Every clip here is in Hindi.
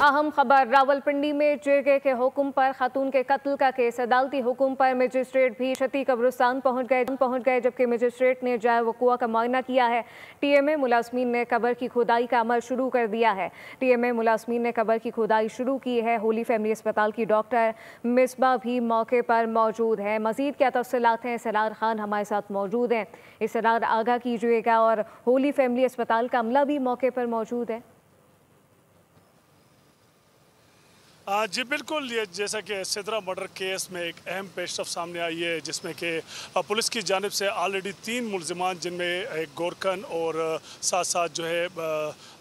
अहम खबर रावलपिंडी में जेके के हुक्म पर खातून के कत्ल का केस अदालती हुक्म पर मजिस्ट्रेट भी छती कब्रिस्तान पहुंच गए जबकि मजिस्ट्रेट ने जाए वक़ुआ का मुआयना किया है। टीएमए मुलाजमीन ने कब्र की खुदाई का अमल शुरू कर दिया है। टीएमए मुलाजमीन ने कब्र की खुदाई शुरू की है। होली फैमिली अस्पताल की डॉक्टर मिसबा भी मौके पर मौजूद है। मजीद क्या तफसीलात हैं, सरार खान हमारे साथ मौजूद हैं। इस सरार आगाह कीजिएगा। और होली फैमिली अस्पताल का अमला भी मौके पर मौजूद है। जी बिल्कुल, ये जैसा कि सिद्रा मर्डर केस में एक अहम पेशरफ सामने आई है जिसमें कि पुलिस की जानिब से ऑलरेडी 3 मुलजिमान जिनमें एक गोरखन और साथ साथ जो है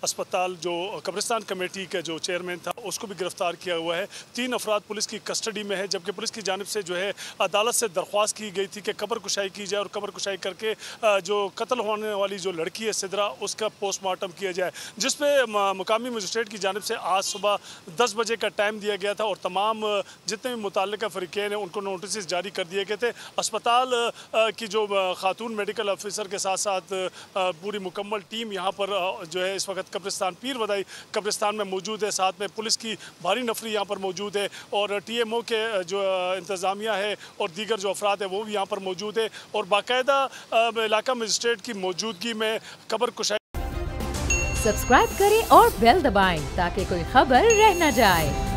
अस्पताल जो कब्रिस्तान कमेटी का जो चेयरमैन था उसको भी गिरफ्तार किया हुआ है। 3 अफराद पुलिस की कस्टडी में है जबकि पुलिस की जानिब से जो है अदालत से दरख्वास्त की गई थी कि कब्र कुशाई की जाए और कब्र कुशाई करके जो कत्ल होने वाली जो लड़की है सिद्रा उसका पोस्टमार्टम किया जाए, जिस पे मुकामी मजिस्ट्रेट की जानिब से आज सुबह 10 बजे का टाइम दिया गया था और तमाम जितने भी मुताल्लिका फ़रीक़ैन हैं उनको नोटिस जारी कर दिए गए थे। अस्पताल की जो खातून मेडिकल ऑफिसर के साथ साथ पूरी मुकम्मल टीम यहाँ पर जो है इस वक्त कब्रिस्तान पीर वदाई कब्रिस्तान में मौजूद है। साथ में पुलिस की भारी नफरी यहाँ पर मौजूद है और TMO के जो इंतज़ामिया है और दीगर जो अफराद है वो भी यहाँ पर मौजूद है और बाकायदा इलाका मजिस्ट्रेट की मौजूदगी में कब्र कुशाई। सब्सक्राइब करें और बेल दबाएं ताकि कोई खबर रह न जाए।